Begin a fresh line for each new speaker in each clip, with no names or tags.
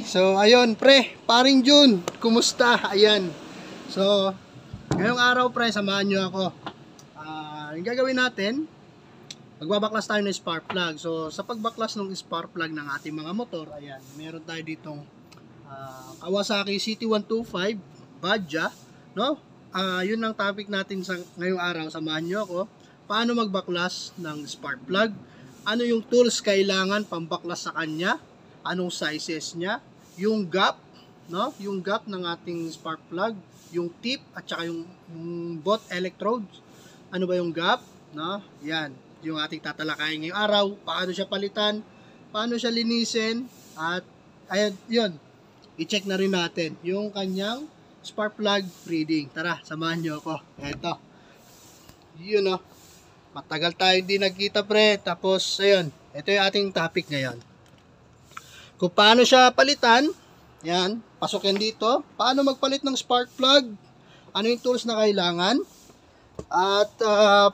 So, ayun, pre, paring Jun, kumusta? Ayan. So, ngayong araw, pre, samahan nyo ako. Yung gagawin natin, magbabaklas tayo ng spark plug. So, sa pagbaklas ng spark plug ng ating mga motor, ayan, meron tayo ditong Kawasaki CT125 Badja, no? Yun ang topic natin sa ngayong araw, samahan nyo ako. Paano magbaklas ng spark plug? Ano yung tools kailangan pambaklas sa kanya? Anong sizes niya, yung gap, no? Yung gap ng ating spark plug, yung tip at saka yung both electrodes. Ano ba yung gap, no? Yan, yung ating tatalakayin ngayong araw. Paano siya palitan, paano siya linisin, at ayun, yun. I-check na rin natin yung kanyang spark plug reading. Tara, samahan niyo ako. Eto. Yun, no. Matagal tayo hindi nagkita, pre. Tapos ayun, ito yung ating topic ngayon. Kung paano siya palitan, yan, pasok yan dito. Paano magpalit ng spark plug, ano yung tools na kailangan, at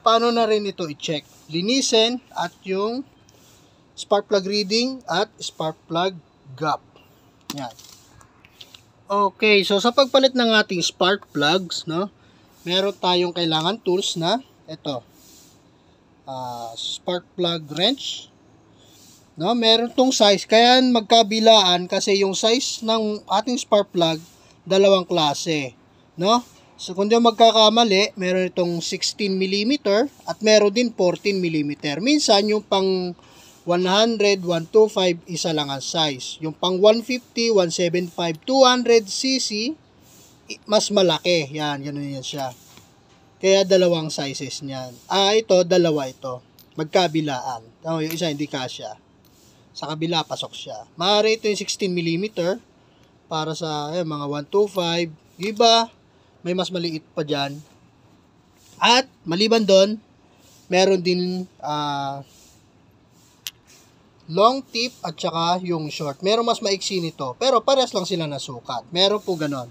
paano na rin ito i-check, linisin, at yung spark plug reading at spark plug gap. Yan. Okay, so sa pagpalit ng ating spark plugs, no, meron tayong kailangan tools na ito. Spark plug wrench. No, meron tong size, kaya magkabilaan kasi yung size ng ating spark plug dalawang klase, no? So kung di magkakamali, meron itong 16 mm at meron din 14 mm. Minsan yung pang 100, 125 isa lang ang size. Yung pang 150, 175, 200 cc mas malaki. Yan, ganun yan siya. Kaya dalawang sizes niyan. Ito, dalawa ito. Magkabilaan. Yung isa hindi kasya. Sa kabila, pasok siya. Maaari ito yung 16 mm para sa mga 125. Iba, may mas maliit pa dyan. At, maliban doon, meron din long tip at saka yung short. Meron mas maiksi nito. Pero parehas lang sila na sukat. Meron po ganon.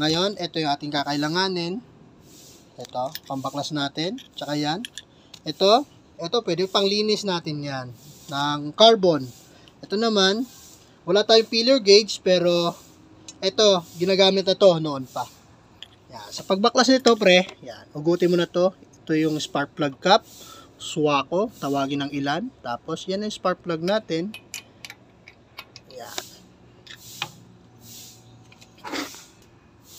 Ngayon, ito yung ating kakailanganin. Ito, pambaklas natin. Tsaka yan. Ito, pwede panglinis natin yan ng carbon. Ito naman, wala tayong filler gauge, pero ito, ginagamit na to noon pa. Yan. Sa pagbaklas nito, pre, yan, ugutin mo na to. Ito yung spark plug cap, swako, tawagin ng ilan. Tapos, yan yung spark plug natin. Yan.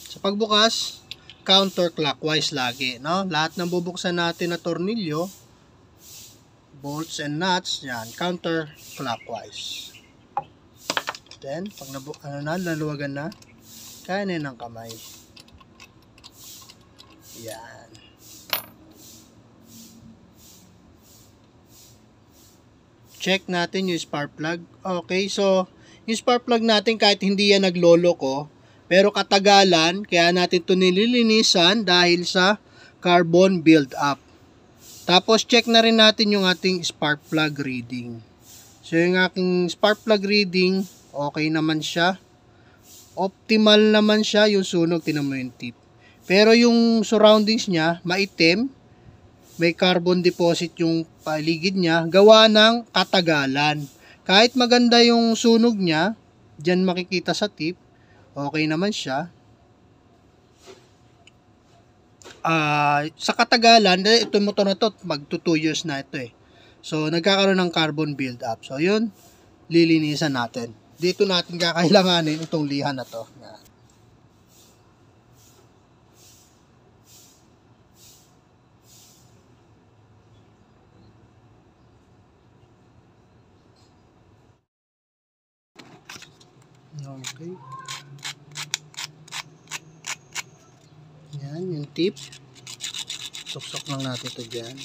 Sa pagbukas, counterclockwise lagi, no? Lahat ng bubuksan natin na tornilyo, bolts and nuts, yan, counterclockwise. Then, pag naluwagan na, kaya na ng kamay. Yan. Check natin yung spark plug. Okay, so, yung spark plug natin kahit hindi yan nagloloko, pero katagalan, kaya natin ito nililinisan dahil sa carbon build-up. Tapos, check na rin natin yung ating spark plug reading. So, yung aking spark plug reading, okay naman siya. Optimal naman siya yung sunog, tinan mo yung tip. Pero yung surroundings niya, maitim. May carbon deposit yung paligid niya. Gawa ng katagalan. Kahit maganda yung sunog niya, dyan makikita sa tip, okay naman siya. Sa katagalan, itong motor na to, magto 2 years na ito eh. So, nagkakaroon ng carbon build up. So, yun, lilinisan natin. Dito natin kakailanganin itong lihan na to. Yan. Okay. Yan, yung tip. Suksok lang natin ito dyan.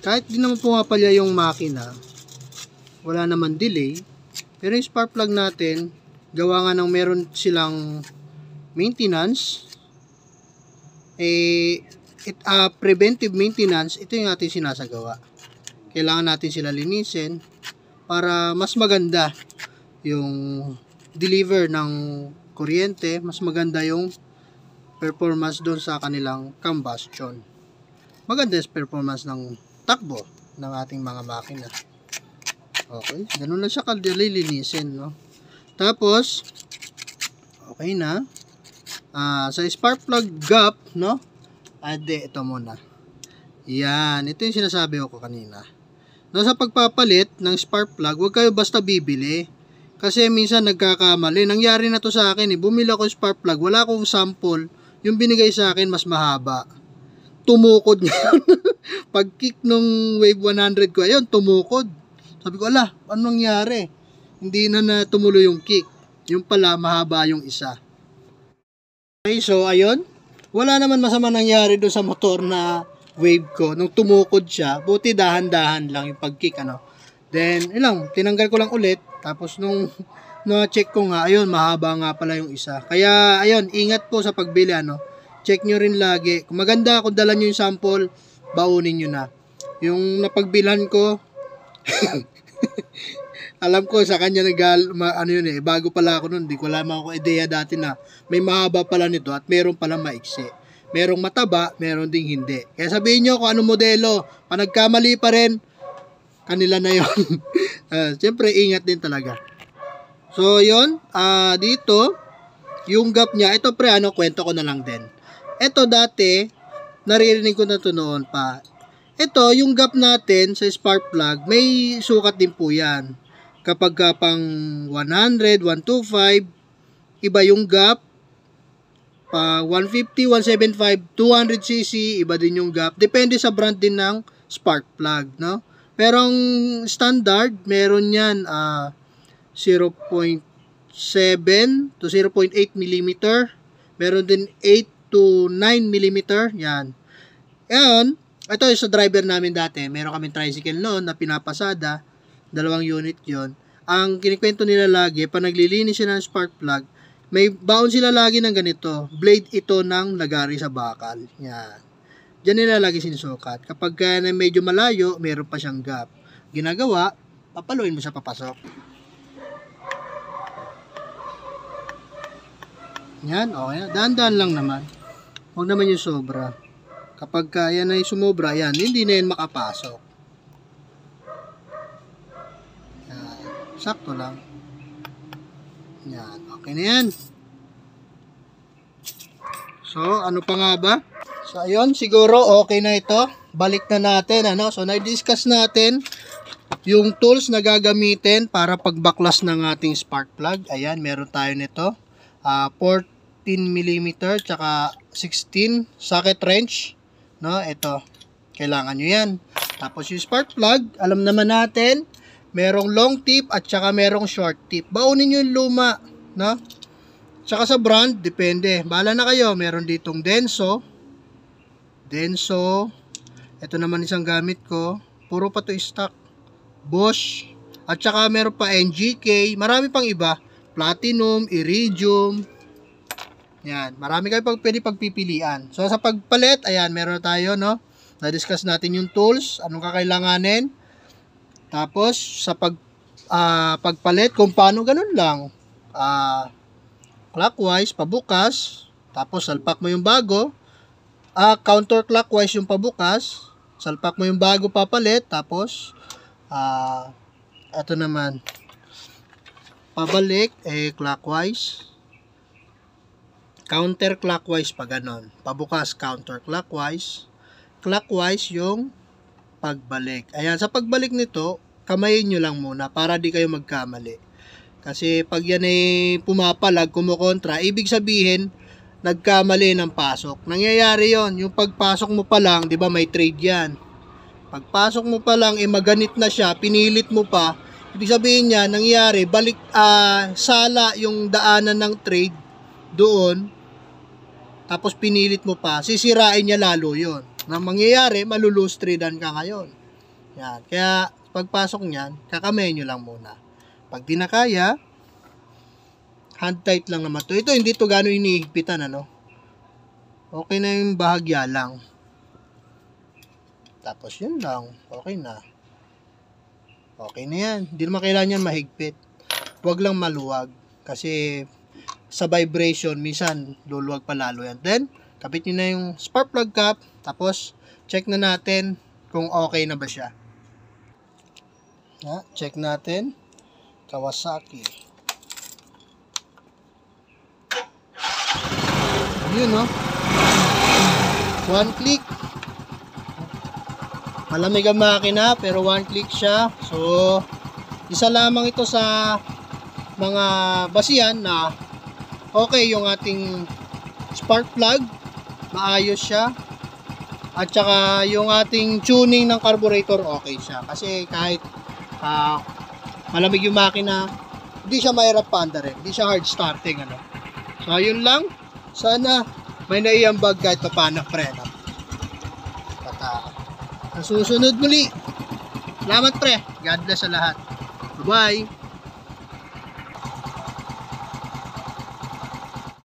Kahit di naman pumapalya yung makina, wala naman delay. Pero yung spark plug natin, gawa nga ng meron silang maintenance, preventive maintenance, ito yung ating sinasagawa. Kailangan natin sila linisin para mas maganda yung deliver ng kuryente, mas maganda yung performance doon sa kanilang combustion. Maganda yung performance ng takbo ng ating mga makina. Okay, ganun lang siya kadali linisin, no? Tapos, okay na. Sa spark plug gap, no? Ito muna. Yan, ito yung sinasabi ko kanina. No, sa pagpapalit ng spark plug, huwag kayo basta bibili. Kasi minsan nagkakamali. Nangyari na to sa akin, bumili ako ng spark plug, wala akong sample. Yung binigay sa akin mas mahaba. Tumukod niya. Pag kick nung wave 100 ko, ayun, tumukod. Sabi ko, ala, anong nangyari? Hindi na tumuloy yung kick. Yung pala, mahaba yung isa. Okay, so ayun. Wala naman masama nangyari doon sa motor na wave ko. Nung tumukod siya, buti dahan-dahan lang yung pag-kick, ano. Then, ilang, tinanggal ko lang ulit. Tapos nung na-check ko nga, ayun, mahaba nga pala yung isa. Kaya, ayun, ingat po sa pagbili, ano. Check nyo rin lagi. Kung maganda, kung dala nyo yung sample, baunin nyo na. Yung napagbilhan ko, alam ko sa kanya bago pala ako nun, di ko alam ako ideya dati na may mahaba pala nito at meron pala maiksi. Merong mataba, meron ding hindi. Kaya sabihin nyo kung anong modelo, panagkamali pa rin, kanila na yon. Siyempre, ingat din talaga. So, yun, dito, yung gap niya, ito pre, kwento ko na lang din. Ito dati, naririnig ko na ito noon pa. Ito, yung gap natin sa spark plug, may sukat din po yan. Kapag pang 100, 125, iba yung gap. Pa 150, 175, 200cc, iba din yung gap. Depende sa brand din ng spark plug, no? Pero ang standard, meron yan 0.7 to 0.8 mm. Meron din 8 to 9 mm. Yan. Ngayon, ito yung sa driver namin dati. Meron kaming tricycle noon na pinapasada. 2 unit yon. Ang kinikwento nila lagi, pag naglilinis siya ng spark plug, may baon sila lagi ng ganito. Blade ito ng lagari sa bakal. Yan. Diyan nila lagi sinusukat. Kapag na medyo malayo, meron pa siyang gap. Ginagawa, papaluin mo siya papasok. Yan, okay. Dahan-dahan lang naman. Huwag naman yung sobra. Kapag yan ay sumobra, yan, hindi na yan makapasok. Yan. Sakto lang. Yan. Okay na yan. So, ano pa nga ba? So, ayun. Siguro, okay na ito. Balik na natin, ano? So, na-discuss natin yung tools na gagamitin para pagbaklas ng ating spark plug. Ayan, meron tayo nito. 14mm tsaka 16 socket wrench. No, ito. Kailangan nyo yan. Tapos yung spark plug, alam naman natin, merong long tip at saka merong short tip. Baunin nyo yung luma. No? Tsaka sa brand, depende. Bahala na kayo. Meron ditong Denso. Ito naman isang gamit ko. Puro pa to stock. Bosch. At saka meron pa NGK. Marami pang iba. Platinum, Iridium. Yan. Marami kayo pwede pagpipilian. So, sa pagpalit, ayan, meron tayo, no? Na-discuss natin yung tools. Anong kakailanganin. Tapos, sa pagpalit, kung paano, ganun lang. Clockwise, pabukas. Tapos, salpak mo yung bago. Counterclockwise yung pabukas. Salpak mo yung bago papalit. Tapos, ito naman. Pabalik, clockwise. Counterclockwise pa ganon. Pabukas, counterclockwise. Clockwise yung pagbalik. Ayan, sa pagbalik nito, kamayin nyo lang muna para di kayo magkamali. Kasi pag yan ay pumapalag, kumukontra, ibig sabihin, nagkamali ng pasok. Nangyayari yon, yung pagpasok mo pa lang, di ba may trade yan. Pagpasok mo pa lang, maganit na siya, pinilit mo pa, ibig sabihin niya, nangyayari, sala yung daanan ng trade doon, tapos pinilit mo pa, sisirain niya lalo yon. Na mangyayari, malulose tradean ka ngayon. Yan. Kaya, pagpasok niyan, kakamayin nyo lang muna. Pag di na kaya, hand tight lang naman to. Ito, hindi to gano'ng inihigpitan, ano. Okay na yung bahagya lang. Tapos, yun lang. Okay na. Okay na yan. Hindi naman kailangan yan mahigpit. Huwag lang maluwag. Kasi, sa vibration, minsan, luluwag pa lalo yan. Then, kapit nyo na yung spark plug cap. Tapos, check na natin kung okay na ba siya. Check natin. Kawasaki. Yun, no? One click. Malamig ang makina, pero one click siya. So, isa lamang ito sa mga basihan na okay yung ating spark plug. Maayos siya. At saka yung ating tuning ng carburetor, okay siya. Kasi kahit malamig yung makina, hindi siya mahirap paandarin. Hindi siya hard starting. Ano. So, yun lang. Sana may naiambag kahit pa paano preno. Sa susunod muli. Salamat pre. God bless sa lahat. Bye-bye.